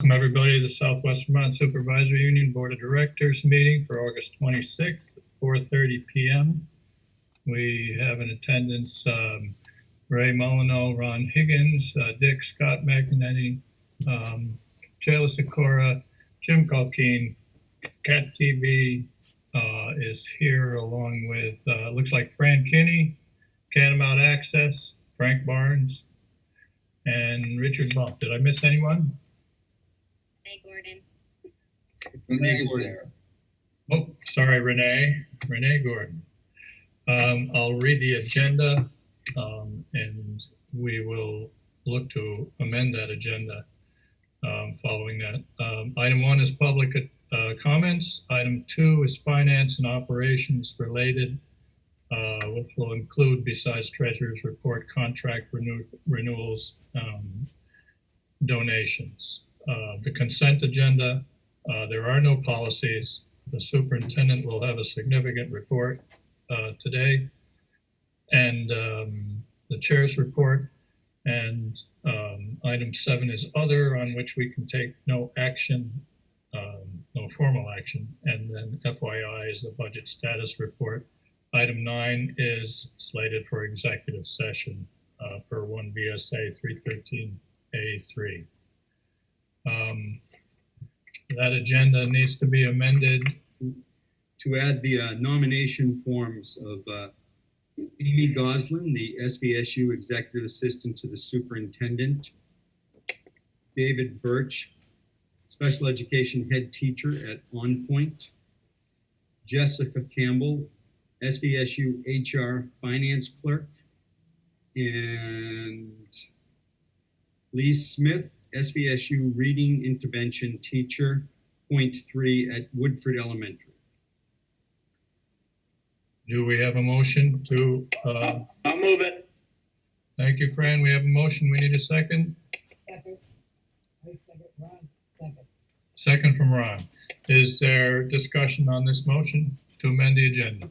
Welcome everybody to the Southwest Vermont Supervisory Union Board of Directors meeting for August 26th at 4:30 p.m. We have in attendance Ray Molyneux, Ron Higgins, Dick Scott McEnany, Jayla Sikora, Jim Culkeen. Cat TV is here along with, looks like Fran Kinney, Catamount Access, Frank Barnes, and Richard Bump. Did I miss anyone? Gordon. Renee is there. Oh, sorry, Renee Gordon. I'll read the agenda and we will look to amend that agenda following that. Item 1 is public comments. Item 2 is finance and operations related, which will include, besides treasurer's report, contract renewals, donations. The consent agenda, there are no policies. The superintendent will have a significant report today, and the chair's report. And item 7 is other, on which we can take no action, no formal action. And then FYI is the budget status report. Item 9 is slated for executive session per 1 VSA 313A3. That agenda needs to be amended to add the nomination forms of Amy Goslin, the SVSU Executive Assistant to the Superintendent, David Birch, Special Education Head Teacher at On Point, Jessica Campbell, SVSU HR Finance Clerk, and Lee Smith, SVSU Reading Intervention Teacher, .3 at Woodford Elementary. Do we have a motion to? I'll move it. Thank you, Fran. We have a motion. We need a second. Second. I second, Ron. Second. Second from Ron. Is there discussion on this motion to amend the agenda?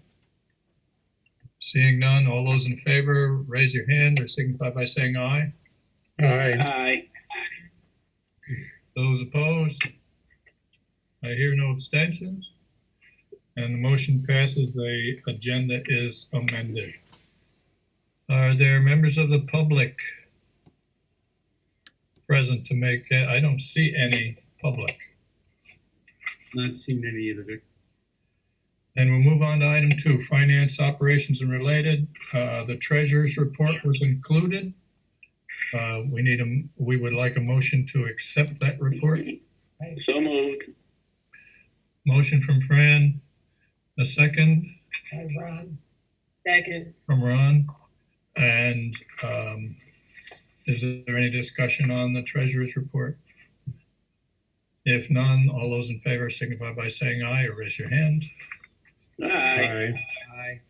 Seeing none, all those in favor, raise your hand or signify by saying aye. Aye. Those opposed? I hear no abstentions. And the motion passes. The agenda is amended. Are there members of the public present to make? I don't see any public. Not seen any either, Vic. And we'll move on to item 2, finance, operations, and related. The treasurer's report was included. We would like a motion to accept that report. So moved. Motion from Fran, a second By Ron. Second. from Ron. And is there any discussion on the treasurer's report? If none, all those in favor signify by saying aye or raise your hand. Aye. Aye.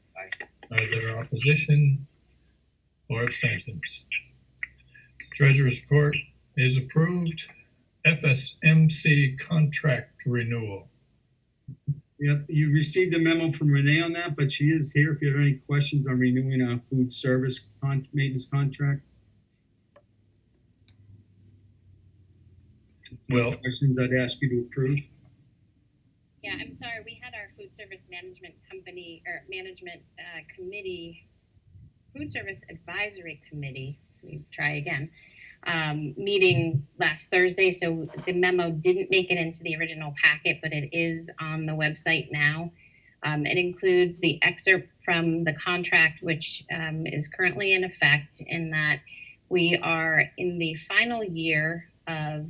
Are there opposition or abstentions? Treasurer's report is approved. FSMC contract renewal. Yep, you received a memo from Renee on that, but she is here if you have any questions on renewing our food service maintenance contract. Well, Questions I'd ask you to approve. Yeah, I'm sorry. We had our food service management company or management committee, food service advisory committee. Let me try again. Meeting last Thursday, so the memo didn't make it into the original packet, but it is on the website now. It includes the excerpt from the contract, which is currently in effect, in that we are in the final year of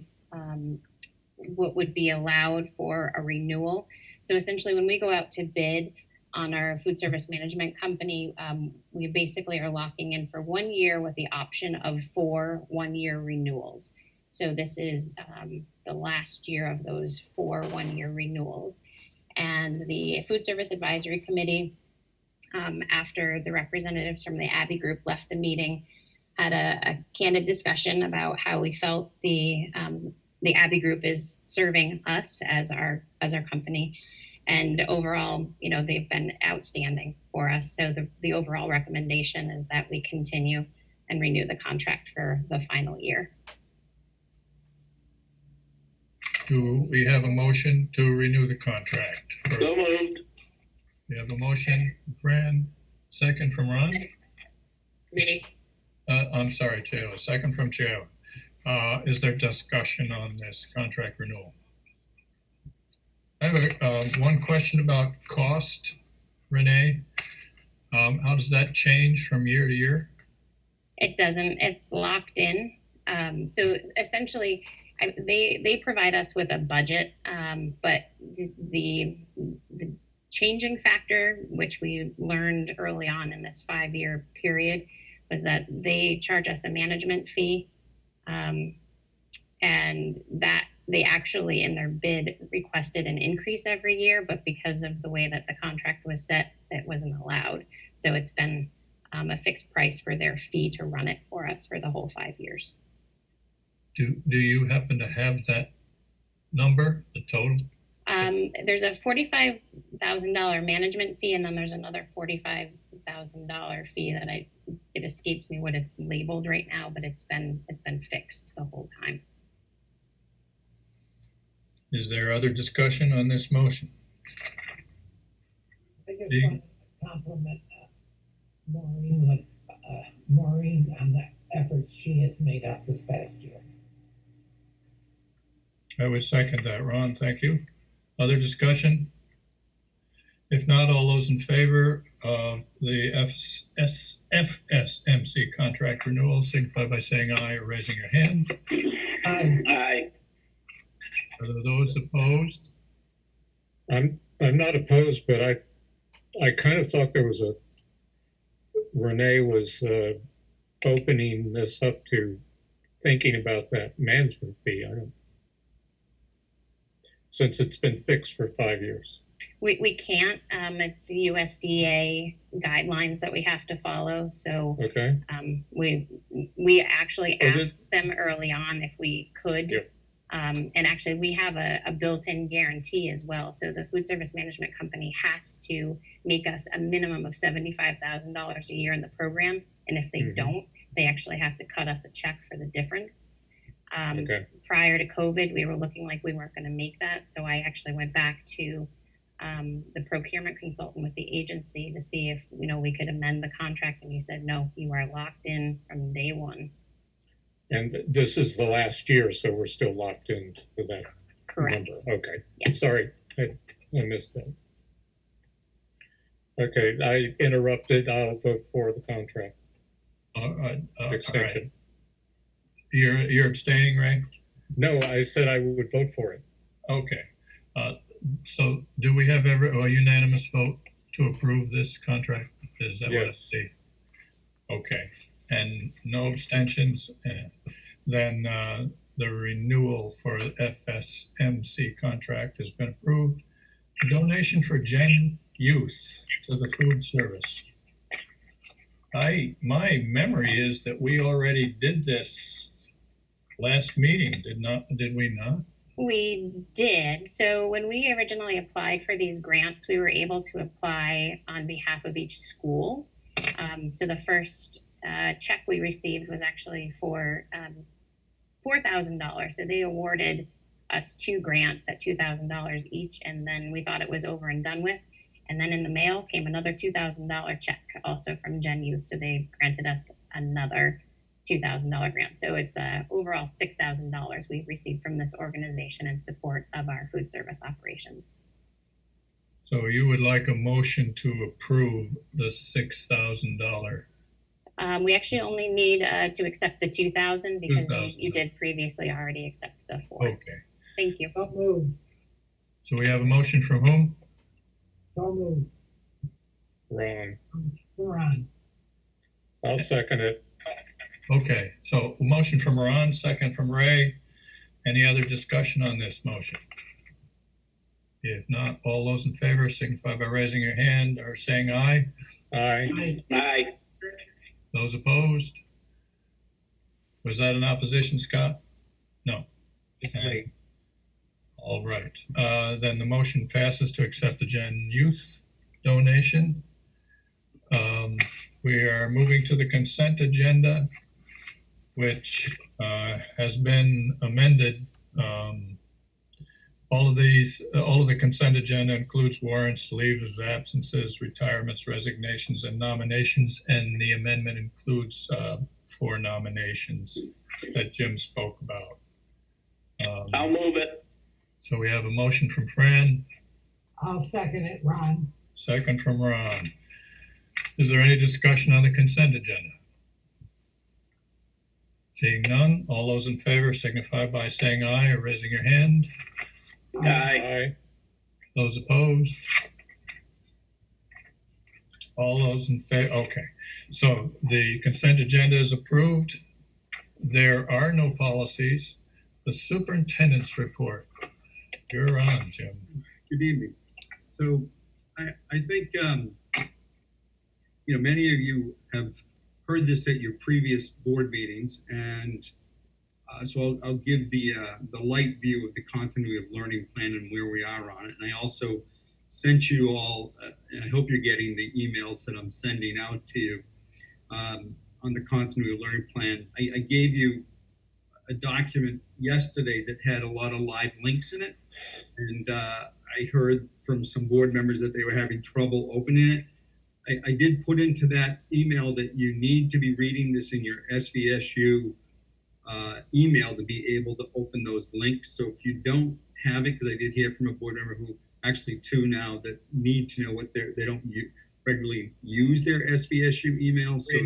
what would be allowed for a renewal. So essentially, when we go out to bid on our food service management company, we basically are locking in for 1 year with the option of 4 1-year renewals. So this is the last year of those 4 1-year renewals. And the Food Service Advisory Committee, after the representatives from the Abbey Group left the meeting, had a candid discussion about how we felt the Abbey Group is serving us as our company. And overall, they've been outstanding for us. So the overall recommendation is that we continue and renew the contract for the final year. Do we have a motion to renew the contract? So moved. We have a motion from Fran, second from Ron. Me. I'm sorry, Taylor, second from Chair. Is there discussion on this contract renewal? I have one question about cost, Renee. How does that change from year to year? It doesn't, it's locked in. So essentially, they provide us with a budget, but the changing factor, which we learned early on in this 5-year period, was that they charge us a management fee, and that they actually in their bid requested an increase every year, but because of the way that the contract was set, it wasn't allowed. So it's been a fixed price for their fee to run it for us for the whole 5 years. Do you happen to have that number, the total? There's a $45,000 management fee, and then there's another $45,000 fee that it escapes me what it's labeled right now, but it's been fixed the whole time. Is there other discussion on this motion? I just want to compliment Maureen on the efforts she has made out this past year. I would second that, Ron. Thank you. Other discussion? If not, all those in favor of the FSMC contract renewal signify by saying aye or raising your hand. Aye. Aye. Are there those opposed? I'm not opposed, but I kind of thought there was Renee was opening this up to thinking about that management fee. Since it's been fixed for 5 years. We can't. It's USDA guidelines that we have to follow. So Okay. we actually asked them early on if we could. Yep. And actually, we have a built-in guarantee as well. So the food service management company has to make us a minimum of $75,000 a year in the program. And if they don't, they actually have to cut us a check for the difference. Okay. Prior to COVID, we were looking like we weren't going to make that. So I actually went back to the procurement consultant with the agency to see if we could amend the contract. And he said, no, you are locked in from day one. And this is the last year, so we're still locked into that Correct. number. Okay. Yes. Sorry, I missed that. Okay, I interrupted. I'll vote for the contract extension. Right. You're abstaining, Ray? No, I said I would vote for it. Okay. So do we have a unanimous vote to approve this contract? Is that what Yes. it's? Okay. And no abstentions? Then the renewal for the FSMC contract has been approved. A donation for Gen Youth to the food service. My memory is that we already did this last meeting, did we not? We did. So when we originally applied for these grants, we were able to apply on behalf of each school. So the first check we received was actually for $4,000. So they awarded us 2 grants at $2,000 each, and then we thought it was over and done with. And then in the mail came another $2,000 check, also from Gen Youth. So they granted us another $2,000 grant. So it's overall $6,000 we've received from this organization in support of our food service operations. So you would like a motion to approve the $6,000? We actually only need to accept the 2,000 because 2,000. you did previously already accept the 4. Okay. Thank you. So moved. So we have a motion from whom? So moved. Ron, Ron. I'll second it. Okay, so a motion from Ron, second from Ray. Any other discussion on this motion? If not, all those in favor signify by raising your hand or saying aye. Aye. Aye. Aye. Those opposed? Was that an opposition, Scott? No. Aye. All right, then the motion passes to accept the Gen Youth donation. We are moving to the consent agenda, which has been amended All of the consent agenda includes warrants, leaves of absences, retirements, resignations, and nominations, and the amendment includes 4 nominations that Jim spoke about. I'll move it. So we have a motion from Fran, I'll second it, Ron. second from Ron. Is there any discussion on the consent agenda? Seeing none, all those in favor signify by saying aye or raising your hand. Aye. Aye. Those opposed? All those in favor, okay. So the consent agenda is approved. There are no policies. The superintendent's report. You're on, Jim. Good evening. So I think, many of you have heard this at your previous board meetings, and so I'll give the light view of the continuity of learning plan and where we are on it. And I also sent you all, and I hope you're getting the emails that I'm sending out to you on the continuity of learning plan. I gave you a document yesterday that had a lot of live links in it, and I heard from some board members that they were having trouble opening it. I did put into that email that you need to be reading this in your SVSU email to be able to open those links. So if you don't have it, because I did hear from a board member who, actually 2 now, that need to know what they don't regularly use their SVSU emails. So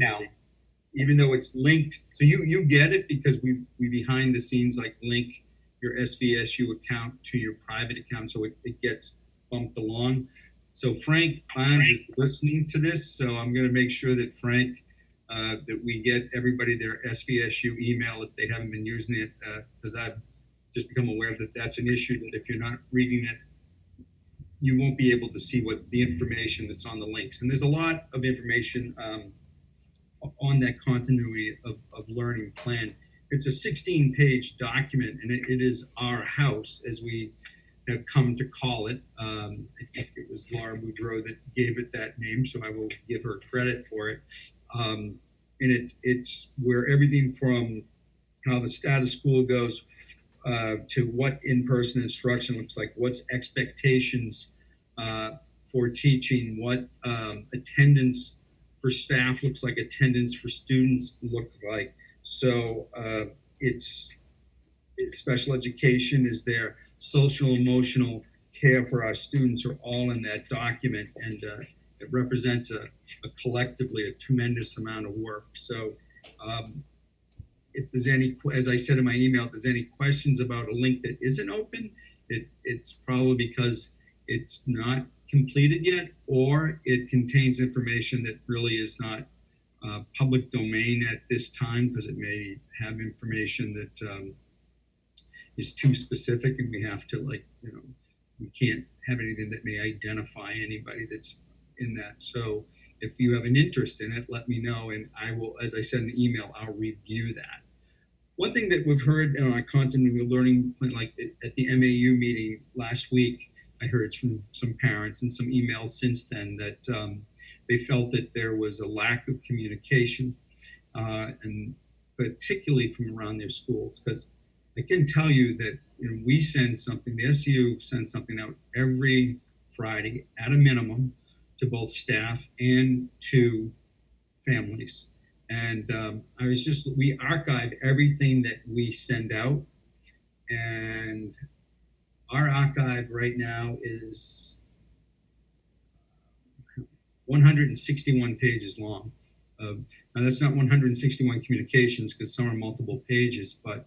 even though it's linked, so you get it because we behind the scenes like link your SVSU account to your private account, so it gets bumped along. So Frank Bonds is listening to this, so I'm going to make sure that Frank, that we get everybody their SVSU email if they haven't been using it, because I've just become aware that that's an issue, that if you're not reading it, you won't be able to see what the information that's on the links. And there's a lot of information on that continuity of learning plan. It's a 16-page document, and it is our house, as we have come to call it. I think it was Laura Boudreau that gave it that name, so I will give her credit for it. And it's where everything from how the status quo goes to what in-person instruction looks like, what's expectations for teaching, what attendance for staff looks like, attendance for students look like. So it's special education is there, social emotional care for our students are all in that document, and it represents a collectively a tremendous amount of work. So if there's any, as I said in my email, if there's any questions about a link that isn't open, it's probably because it's not completed yet, or it contains information that really is not public domain at this time, because it may have information that is too specific, and we have to, we can't have anything that may identify anybody that's in that. So if you have an interest in it, let me know, and I will, as I said in the email, I'll review that. One thing that we've heard in our continuity learning plan, like at the MAU meeting last week, I heard from some parents and some emails since then that they felt that there was a lack of communication, and particularly from around their schools. Because I can tell you that we send something, the SU sends something out every Friday at a minimum to both staff and to families. And we archive everything that we send out, and our archive right now is 161 pages long. Now that's not 161 communications, because some are multiple pages, but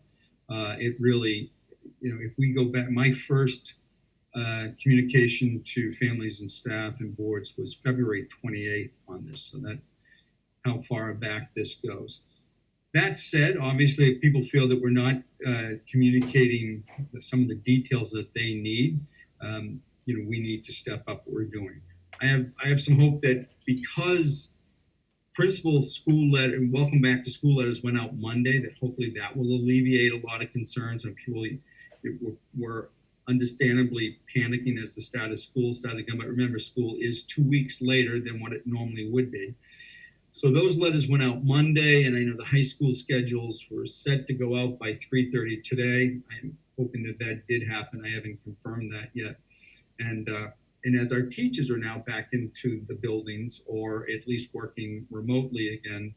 it really, if we go back, my first communication to families and staff and boards was February 28th on this. So that how far back this goes. That said, obviously, if people feel that we're not communicating some of the details that they need, we need to step up what we're doing. I have some hope that because principal school letter and welcome back to school letters went out Monday, that hopefully that will alleviate a lot of concerns, and people were understandably panicking as the start of school started to come. But remember, school is 2 weeks later than what it normally would be. So those letters went out Monday, and I know the high school schedules were set to go out by 3:30 today. hoping that that did happen. I haven't confirmed that yet. And as our teachers are now back into the buildings, or at least working remotely again,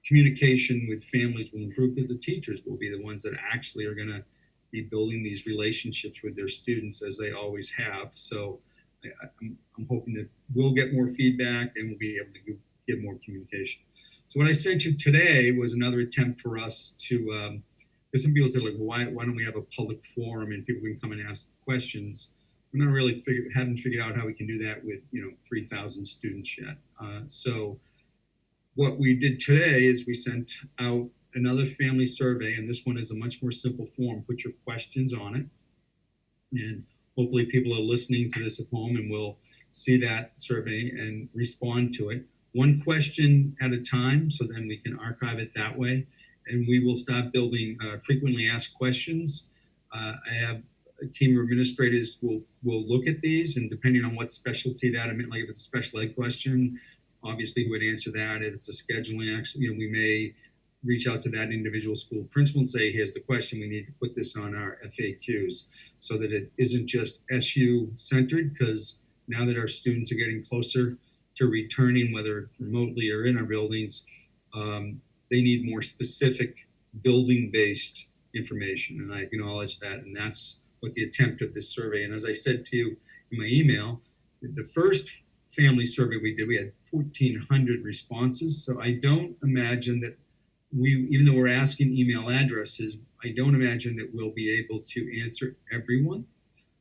communication with families will improve, because the teachers will be the ones that actually are going to be building these relationships with their students, as they always have. So I'm hoping that we'll get more feedback and we'll be able to get more communication. So what I sent you today was another attempt for us to, because some people said, like, why don't we have a public forum and people can come and ask questions? We're not really haven't figured out how we can do that with 3,000 students yet. So what we did today is we sent out another family survey, and this one is a much more simple form. Put your questions on it, and hopefully people are listening to this at home and will see that survey and respond to it. One question at a time, so then we can archive it that way. And we will start building frequently asked questions. I have a team of administrators will look at these, and depending on what specialty that I meant, like if it's a special ed question, obviously who would answer that. If it's a scheduling action, we may reach out to that individual school principal and say, here's the question, we need to put this on our FAQs, so that it isn't just SU centered, because now that our students are getting closer to returning, whether remotely or in our buildings, they need more specific building-based information, and I acknowledge that, and that's what the attempt of this survey. And as I said to you in my email, the first family survey we did, we had 1,400 responses. So I don't imagine that even though we're asking email addresses, I don't imagine that we'll be able to answer everyone.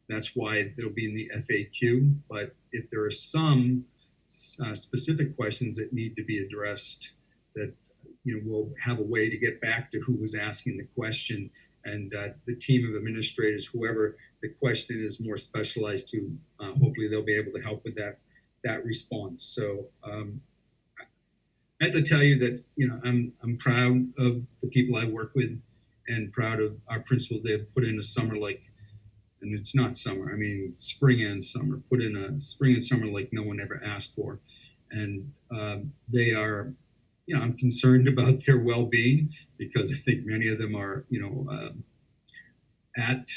That's why it'll be in the FAQ. But if there are some specific questions that need to be addressed, that we'll have a way to get back to who was asking the question, and the team of administrators, whoever the question is more specialized to, hopefully they'll be able to help with that response. So I have to tell you that I'm proud of the people I work with, and proud of our principals. They have put in a summer and it's not summer, I mean spring and summer, put in a spring and summer like no one ever asked for. And they are, I'm concerned about their well-being, because I think many of them are, at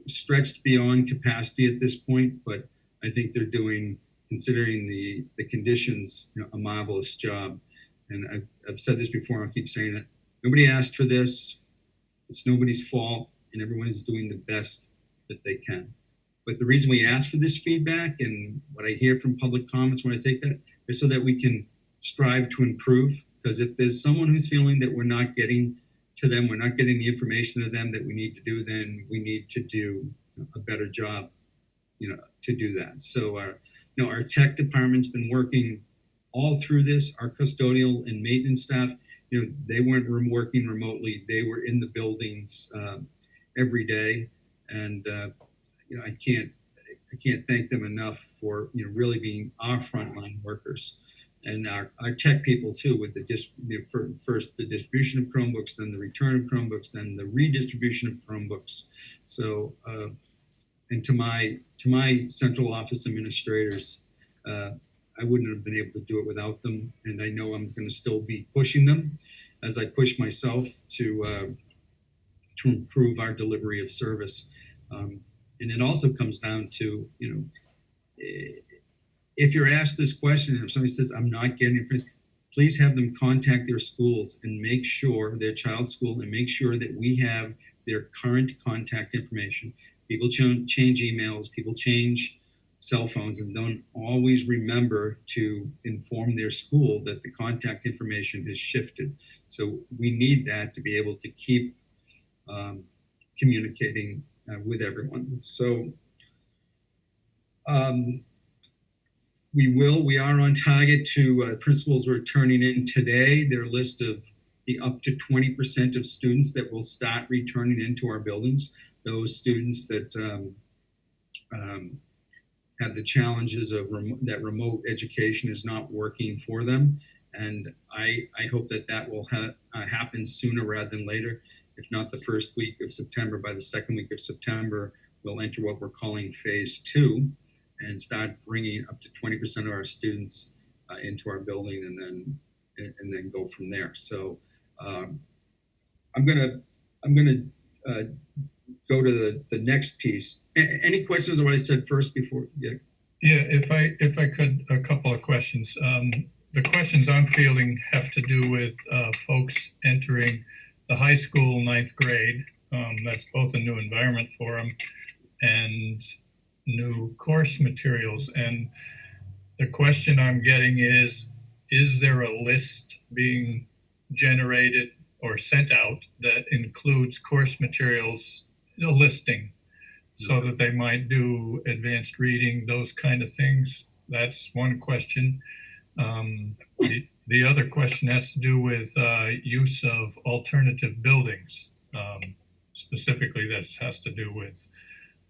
stretched beyond capacity at this point. But I think they're doing, considering the conditions, a marvelous job. And I've said this before, I'll keep saying it. Nobody asked for this. It's nobody's fault, and everyone is doing the best that they can. But the reason we ask for this feedback, and what I hear from public comments when I take that, is so that we can strive to improve. Because if there's someone who's feeling that we're not getting to them, we're not getting the information to them that we need to do, then we need to do a better job, to do that. So our tech department's been working all through this. Our custodial and maintenance staff, they weren't working remotely. They were in the buildings every day. And, I can't thank them enough for, really being our frontline workers. And our tech people too, with first the distribution of Chromebooks, then the return of Chromebooks, then the redistribution of Chromebooks. So, and to my central office administrators, I wouldn't have been able to do it without them. And I know I'm going to still be pushing them, as I push myself to improve our delivery of service. And it also comes down to, if you're asked this question, if somebody says, I'm not getting it, please have them contact their schools and make sure, their child's school, and make sure that we have their current contact information. People change emails, people change cell phones, and don't always remember to inform their school that the contact information has shifted. So we need that to be able to keep communicating with everyone. So we are on target to, principals are turning in today their list of the up to 20% of students that will start returning into our buildings. Those students that have the challenges of that remote education is not working for them. And I hope that will happen sooner rather than later. If not the first week of September, by the second week of September, we'll enter what we're calling phase 2 and start bringing up to 20% of our students into our building, and then go from there. So I'm gonna go to the next piece. Any questions on what I said first before? Yeah. Yeah, if I could, a couple of questions. The questions I'm fielding have to do with folks entering the high school ninth grade. That's both a new environment for them and new course materials. And the question I'm getting is there a list being generated or sent out that includes course materials, a listing, so that they might do advanced reading, those kind of things? That's one question. The other question has to do with use of alternative buildings. Specifically, that has to do with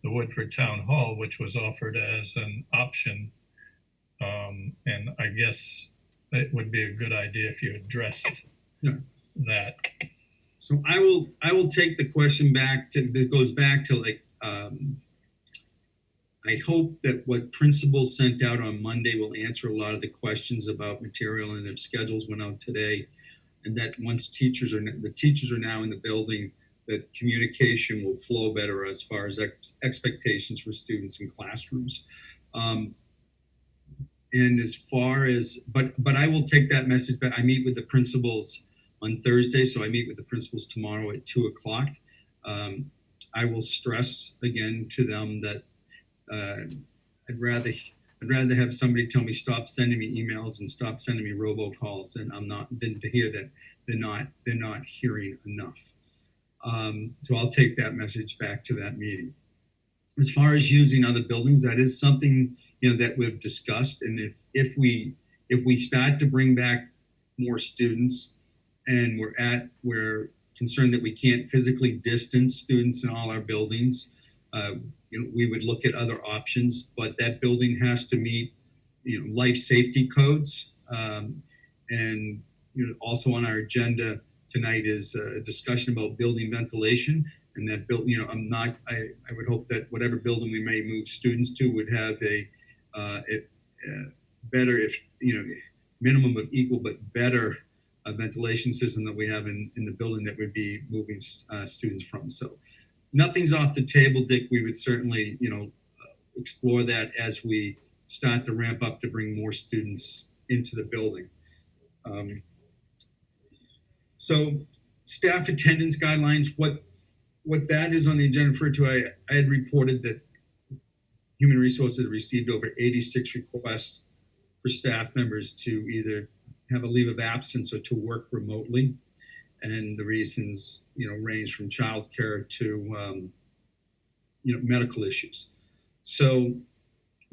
the Woodford Town Hall, which was offered as an option. And I guess it would be a good idea if you addressed that. So I will take the question back to, this goes back to like, I hope that what principals sent out on Monday will answer a lot of the questions about material and if schedules went out today. And that once the teachers are now in the building, that communication will flow better as far as expectations for students in classrooms. And as far as, but I will take that message back. I meet with the principals on Thursday, so I meet with the principals tomorrow at 2:00. I will stress again to them that I'd rather have somebody tell me stop sending me emails and stop sending me robocalls, than to hear that they're not hearing enough. So I'll take that message back to that meeting. As far as using other buildings, that is something that we've discussed, and if we start to bring back more students, and we're concerned that we can't physically distance students in all our buildings, we would look at other options, but that building has to meet life safety codes, and also on our agenda tonight is a discussion about building ventilation. And that I would hope that whatever building we may move students to would have a better, minimum of equal but better ventilation system that we have in the building that we'd be moving students from. So nothing's off the table, Dick. We would certainly, explore that as we start to ramp up to bring more students into the building. So staff attendance guidelines, what that is on the agenda for I had reported that Human Resources received over 86 requests for staff members to either have a leave of absence or to work remotely. And the reasons, range from childcare to, medical issues. So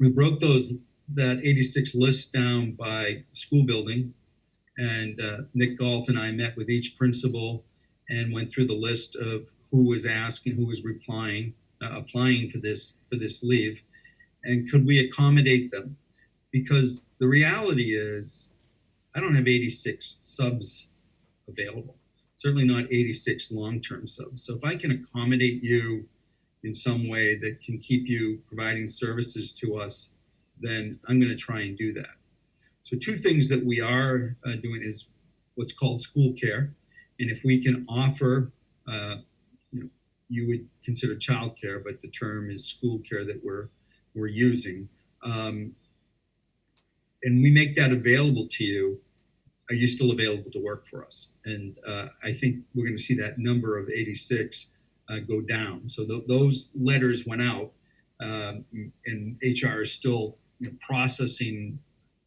we broke that 86 list down by school building, and Nick Galt and I met with each principal and went through the list of who was asking, who was applying for this leave, and could we accommodate them? Because the reality is, I don't have 86 subs available. Certainly not 86 long-term subs. So if I can accommodate you in some way that can keep you providing services to us, then I'm going to try and do that. So two things that we are doing is what's called school care. And if we can offer, you would consider childcare, but the term is school care that we're using. And we make that available to you. Are you still available to work for us? And I think we're going to see that number of 86 go down. So those letters went out, and HR is still processing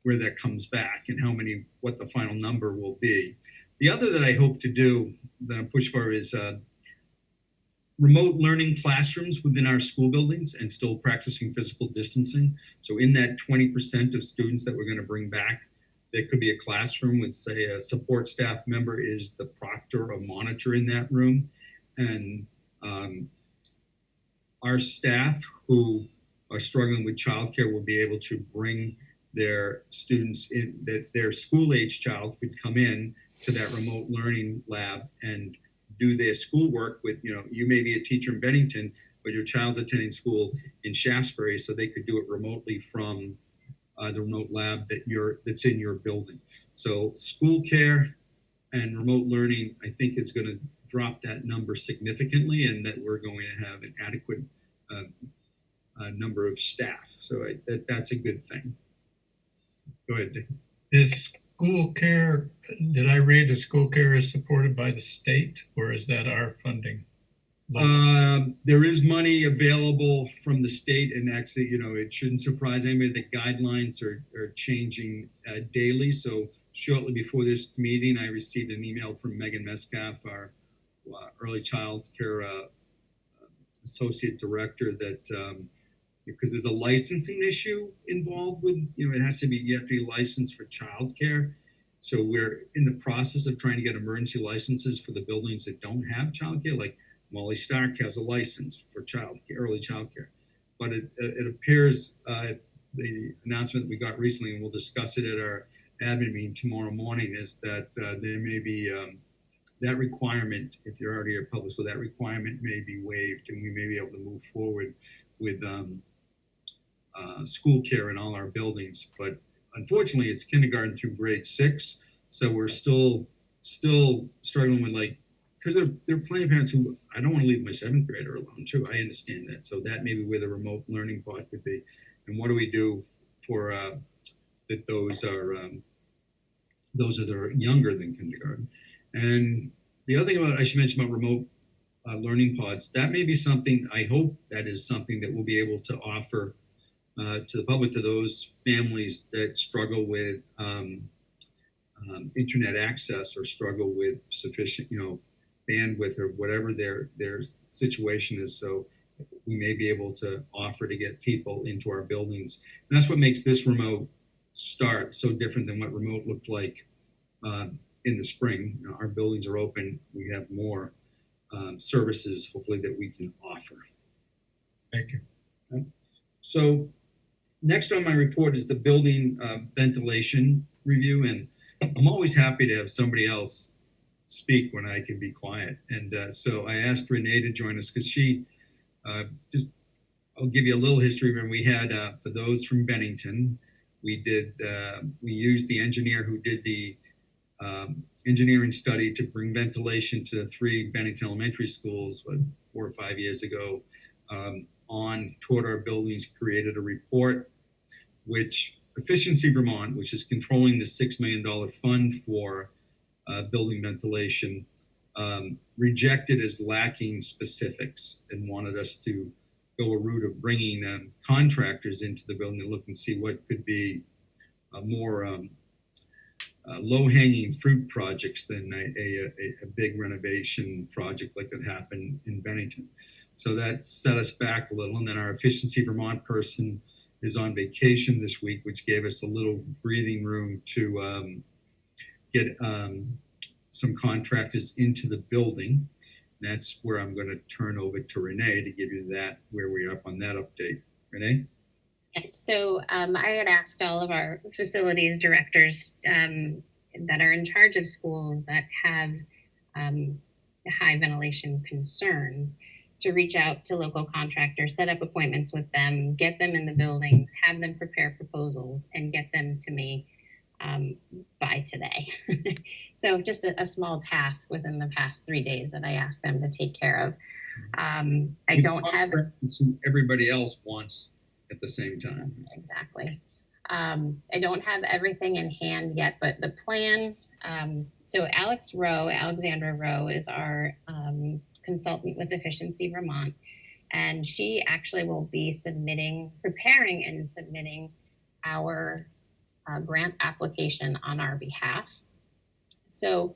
where that comes back and what the final number will be. The other that I hope to do, that I'm pushing for, is remote learning classrooms within our school buildings and still practicing physical distancing. So in that 20% of students that we're going to bring back, there could be a classroom with, say, a support staff member is the proctor or monitor in that room. And our staff who are struggling with childcare will be able to bring their students in, that their school-age child could come in to that remote learning lab and do their schoolwork with, you may be a teacher in Bennington, but your child's attending school in Shaftesbury, so they could do it remotely from the remote lab that's in your building. So school care and remote learning, I think, is going to drop that number significantly, and that we're going to have an adequate number of staff. So that's a good thing. Go ahead, Dick. Is school care, did I read that school care is supported by the state, or is that our funding? There is money available from the state, and actually, it shouldn't surprise anybody that guidelines are changing daily. So shortly before this meeting, I received an email from Megan Mescalf, our early child care associate director, that because there's a licensing issue involved with, you have to be licensed for childcare. So we're in the process of trying to get emergency licenses for the buildings that don't have childcare. Like Molly Stark has a license for early childcare, but it appears the announcement we got recently, and we'll discuss it at our admin meeting tomorrow morning, is that there may be that requirement, if you're already a public school, that requirement may be waived, and we may be able to move forward with school care in all our buildings. But unfortunately, it's kindergarten through grade 6, so we're still struggling with, because there are plenty of parents who, I don't want to leave my 7th grader alone too. I understand that. So that may be where the remote learning part could be. And what do we do for that those are that are younger than kindergarten? And the other thing I should mention about remote learning pods, that may be something, I hope that is something that we'll be able to offer to the public, to those families that struggle with internet access, or struggle with sufficient, bandwidth, or whatever their situation is. So we may be able to offer to get people into our buildings. And that's what makes this remote start so different than what remote looked like in the spring. Our buildings are open. We have more services, hopefully, that we can offer. Thank you. Okay. So next on my report is the building ventilation review. And I'm always happy to have somebody else speak when I can be quiet. And so I asked Renee to join us, because she I'll give you a little history. When we had, for those from Bennington, we used the engineer who did the engineering study to bring ventilation to the 3 Bennington elementary schools 4 or 5 years ago. Toured our buildings, created a report, which Efficiency Vermont, which is controlling the $6 million fund for building ventilation, rejected as lacking specifics, and wanted us to go a route of bringing contractors into the building to look and see what could be more low-hanging fruit projects than a big renovation project like that happened in Bennington. So that set us back a little. And then our Efficiency Vermont person is on vacation this week, which gave us a little breathing room to get some contractors into the building. And that's where I'm going to turn over to Renee to give you where we are up on that update. Renee? Yes, so I had asked all of our facilities directors that are in charge of schools that have high ventilation concerns to reach out to local contractors, set up appointments with them, get them in the buildings, have them prepare proposals, and get them to me by today. So just a small task within the past 3 days that I asked them to take care of. I don't have everybody else wants at the same time. Exactly. I don't have everything in hand yet, but the plan, so Alexandra Rowe is our consultant with Efficiency Vermont, and she actually will be preparing and submitting our grant application on our behalf. So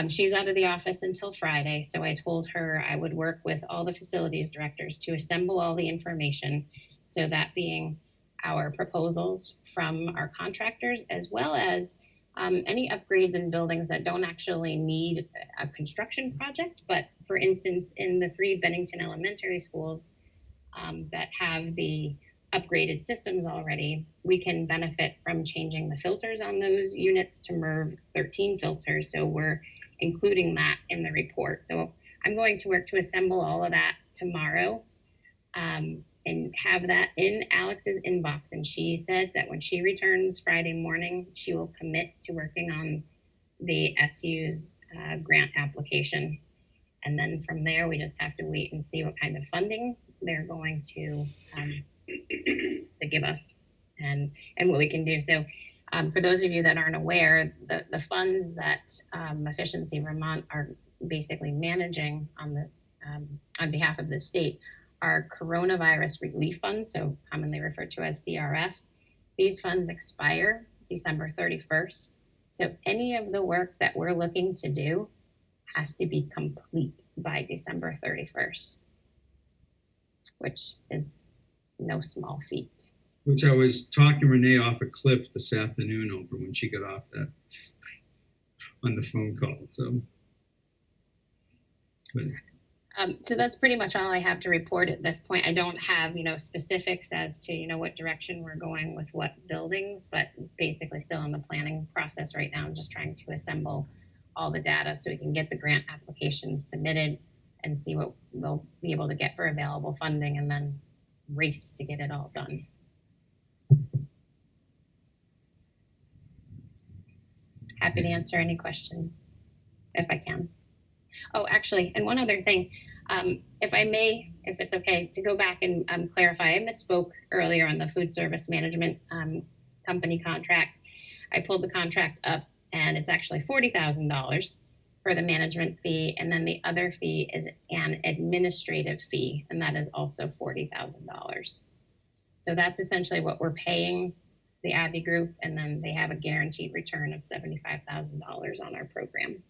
she's out of the office until Friday, so I told her I would work with all the facilities directors to assemble all the information. So that being our proposals from our contractors, as well as any upgrades in buildings that don't actually need a construction project. But for instance, in the 3 Bennington elementary schools that have the upgraded systems already, we can benefit from changing the filters on those units to MERV 13 filters. So we're including that in the report. So I'm going to work to assemble all of that tomorrow. And have that in Alex's inbox. And she said that when she returns Friday morning, she will commit to working on the SU's grant application. And then from there, we just have to wait and see what kind of funding they're going to give us and what we can do. So for those of you that aren't aware, the funds that Efficiency Vermont are basically managing on behalf of the state are coronavirus relief funds, so commonly referred to as CRF. These funds expire December 31st. So any of the work that we're looking to do has to be complete by December 31st, which is no small feat. Which I was talking Renee off a cliff this afternoon over when she got off that on the phone call. So that's pretty much all I have to report at this point. I don't have, specifics as to, what direction we're going with what buildings, but basically still in the planning process right now. I'm just trying to assemble all the data so we can get the grant application submitted and see what we'll be able to get for available funding and then race to get it all done. Happy to answer any questions if I can. Oh, actually, and one other thing, if I may, if it's okay, to go back and clarify, I misspoke earlier on the food service management company contract. I pulled the contract up and it's actually $40,000 for the management fee. And then the other fee is an administrative fee, and that is also $40,000. So that's essentially what we're paying the Abbey Group, and then they have a guaranteed return of $75,000 on our program.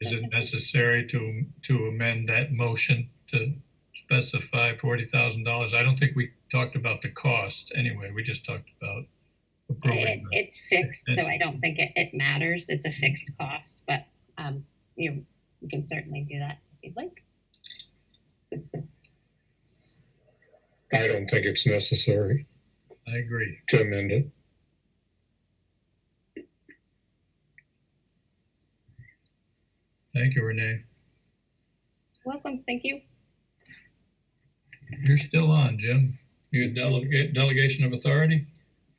Is it necessary to amend that motion to specify $40,000? I don't think we talked about the cost anyway. We just talked about approving. It's fixed, so I don't think it matters. It's a fixed cost, but you can certainly do that if you'd like. I don't think it's necessary I agree. to amend it. Thank you, Renee. Welcome. Thank you. You're still on, Jim. You delegation of authority?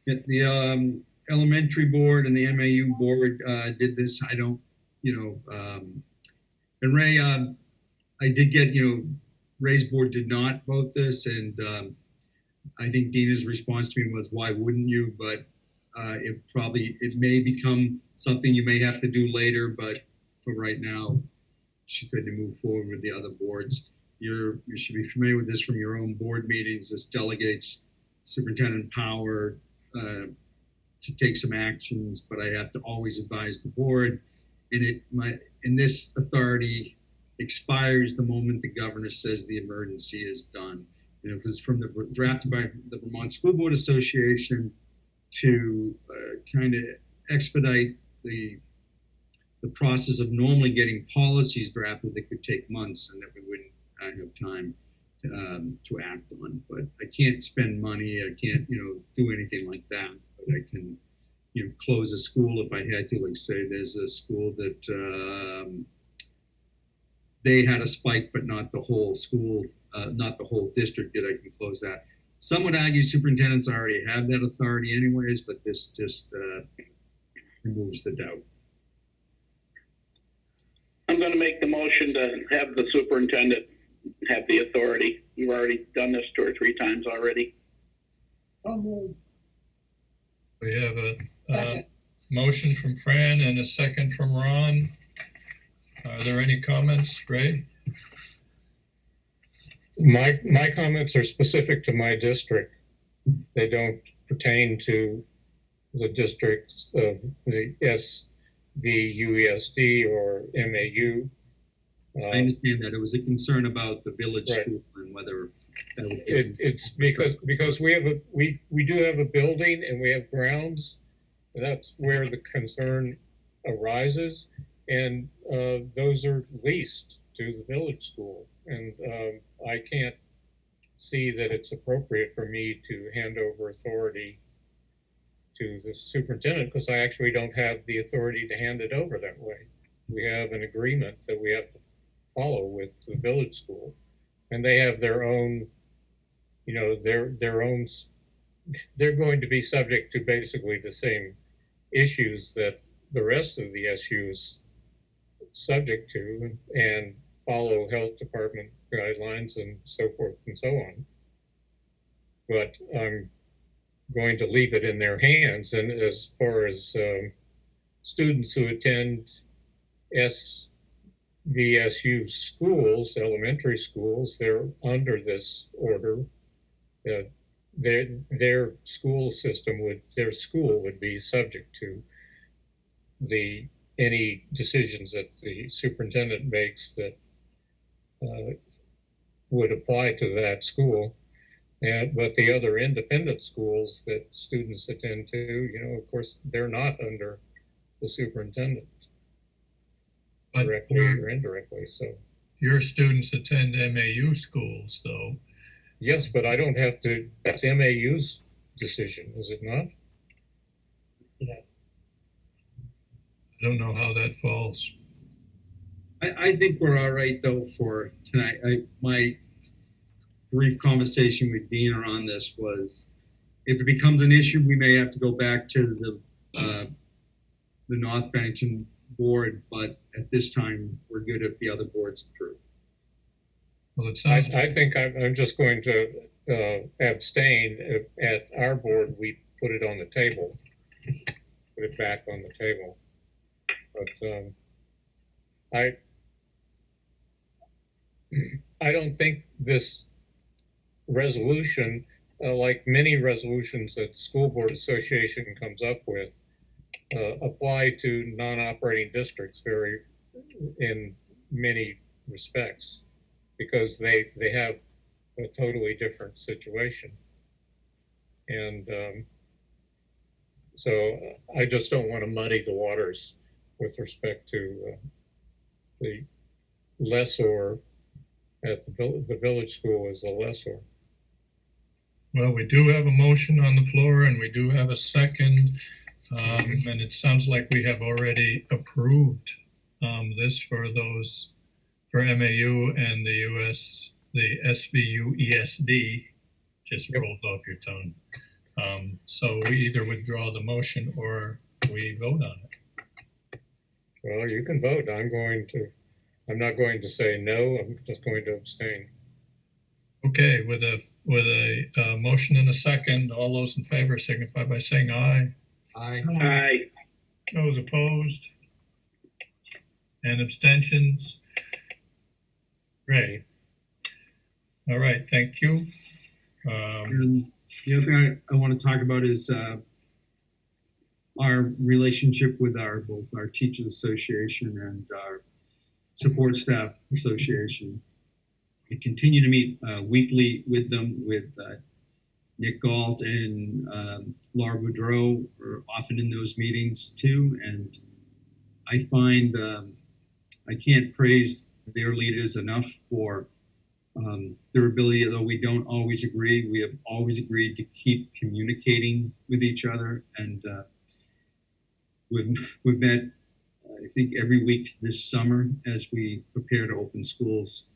The elementary board and the MAU board did this. I don't, and Ray, I did get, Ray's board did not vote this, and I think Dina's response to me was, why wouldn't you? But it may become something you may have to do later, but for right now, she said to move forward with the other boards. You should be familiar with this from your own board meetings. This delegates superintendent power to take some actions, but I have to always advise the board. And this authority expires the moment the governor says the emergency is done. And it was from drafted by the Vermont School Board Association to kind of expedite the process of normally getting policies drafted that could take months and that we wouldn't have time to act on. But I can't spend money. I can't, do anything like that. But I can, close a school if I had to. Like say, there's a school that they had a spike, but not the whole school, not the whole district did. I can close that. Some would argue superintendents already have that authority anyways, but this just removes the doubt. I'm going to make the motion to have the superintendent have the authority. We've already done this 2 or 3 times already. We have a motion from Fran and a second from Ron. Are there any comments, Ray? My comments are specific to my district. They don't pertain to the districts of the SVUESD or MAU. I understand that. It was a concern about the village Right. school and whether that would It's because we do have a building and we have grounds. And that's where the concern arises, and those are leased to the village school, and I can't see that it's appropriate for me to hand over authority to the superintendent because I actually don't have the authority to hand it over that way. We have an agreement that we have to follow with the village school, and they have their own, their own. They're going to be subject to basically the same issues that the rest of the SUs subject to and follow health department guidelines and so forth and so on. But I'm going to leave it in their hands. And as far as students who attend VSU schools, elementary schools, they're under this order. Their school would be subject to any decisions that the superintendent makes that would apply to that school. But the other independent schools that students attend to, of course, they're not under the superintendent But directly or indirectly. So your students attend MAU schools, though. yes, but I don't have to. That's MAU's decision, is it not? Yeah. I don't know how that falls. I think we're all right though for tonight. My brief conversation with Dina on this was, if it becomes an issue, we may have to go back to the North Bennington board, but at this time, we're good if the other boards approve. Well, it sounds I think I'm just going to abstain. At our board, we put it on the table, put it back on the table. But I don't think this resolution, like many resolutions that the School Board Association comes up with, apply to non-operating districts in many respects, because they have a totally different situation. And so I just don't want to muddy the waters with respect to the lessor at the village school is the lessor. well, we do have a motion on the floor and we do have a second. And it sounds like we have already approved this for MAU and the SVU ESD, just rolled off your tongue. So we either withdraw the motion or we vote on it. Well, you can vote. I'm not going to say no. I'm just going to abstain. Okay, with a motion and a second, all those in favor signify by saying aye. Aye. Aye. Those opposed? And abstentions? Great. All right, thank you. And the other thing I want to talk about is our relationship with both our Teachers Association and our Support Staff Association. We continue to meet weekly with them, with Nick Galt and Laura Boudreau are often in those meetings too. And I find I can't praise their leaders enough for their ability, although we don't always agree. We have always agreed to keep communicating with each other. And we've met, I think, every week this summer as we prepare to open schools.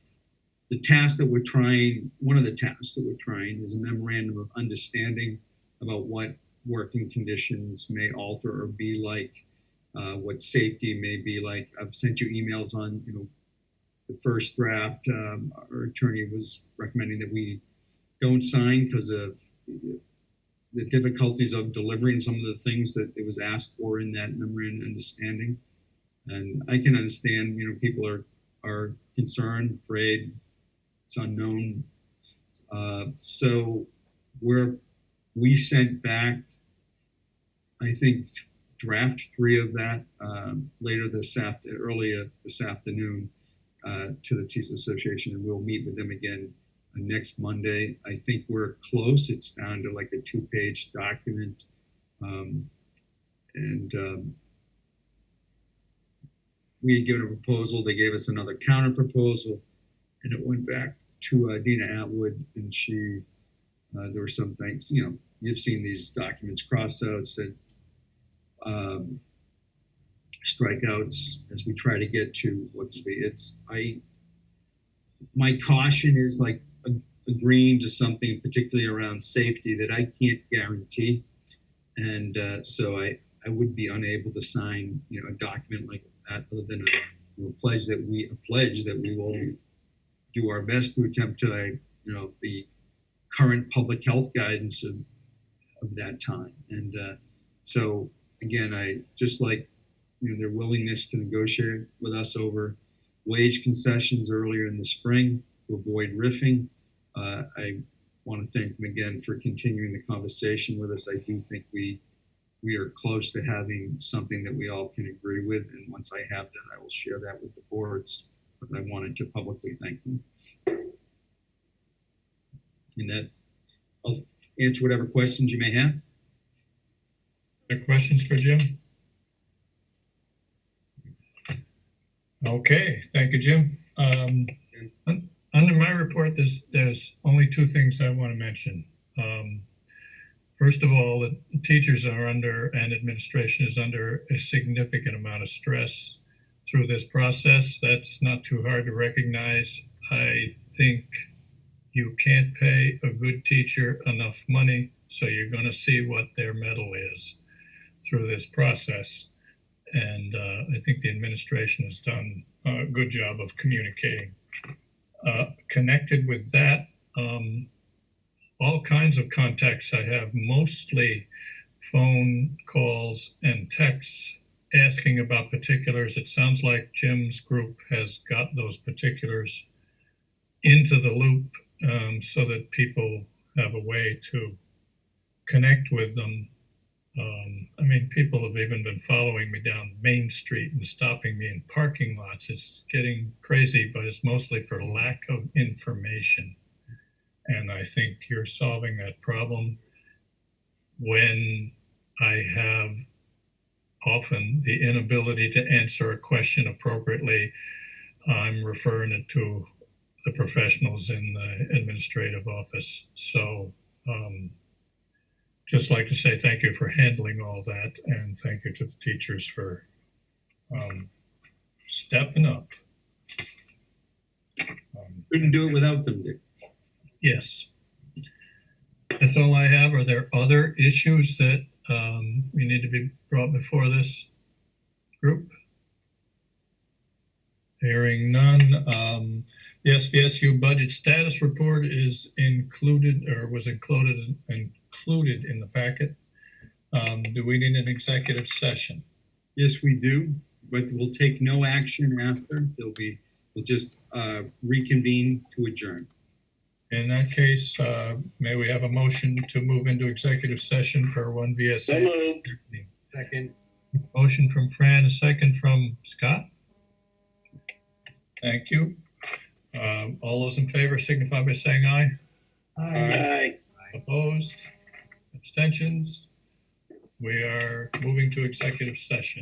The task that we're trying, one of the tasks that we're trying is a memorandum of understanding about what working conditions may alter or be like, what safety may be like. I've sent you emails on, the first draft. Our attorney was recommending that we don't sign because of the difficulties of delivering some of the things that it was asked for in that memorandum of understanding. And I can understand, people are concerned, afraid, it's unknown. So we sent back, I think, draft 3 of that earlier this afternoon to the Teachers Association, and we'll meet with them again next Monday. I think we're close. It's down to like a 2-page document. We had given a proposal. They gave us another counter proposal, and it went back to Dina Atwood, and there were some things, you've seen these documents, crossouts, that strikeouts as we try to get to what this be. My caution is like agreeing to something, particularly around safety, that I can't guarantee. And so I would be unable to sign, a document like that other than pledge that we will do our best to attempt to, the current public health guidance of that time. And so again, I just like, their willingness to negotiate with us over wage concessions earlier in the spring to avoid riffing. I want to thank them again for continuing the conversation with us. I do think we are close to having something that we all can agree with. And once I have that, I will share that with the boards. But I wanted to publicly thank them. And that, I'll answer whatever questions you may have. Any questions for Jim? Okay, thank you, Jim. Under my report, there's only two things I want to mention. First of all, the teachers are under, and administration is under, a significant amount of stress through this process. That's not too hard to recognize. I think you can't pay a good teacher enough money, so you're going to see what their mettle is through this process. And I think the administration has done a good job of communicating. Connected with that, all kinds of contacts I have, mostly phone calls and texts asking about particulars. It sounds like Jim's group has got those particulars into the loop so that people have a way to connect with them. People have even been following me down Main Street and stopping me in parking lots. It's getting crazy, but it's mostly for lack of information. And I think you're solving that problem. When I have often the inability to answer a question appropriately, I'm referring it to the professionals in the administrative office. So just like to say thank you for handling all that, and thank you to the teachers for stepping up. Couldn't do it without them, Dick. Yes. That's all I have. Are there other issues that we need to be brought before this group? Hearing none. The SVSU budget status report is included, or was included in the packet. Do we need an executive session? Yes, we do, but we'll take no action after. We'll just reconvene to adjourn. In that case, may we have a motion to move into executive session per 1 VSA? So moved. Second. Motion from Fran, a second from Scott. Thank you. All those in favor signify by saying aye. Aye. Opposed? Abstentions? We are moving to executive session.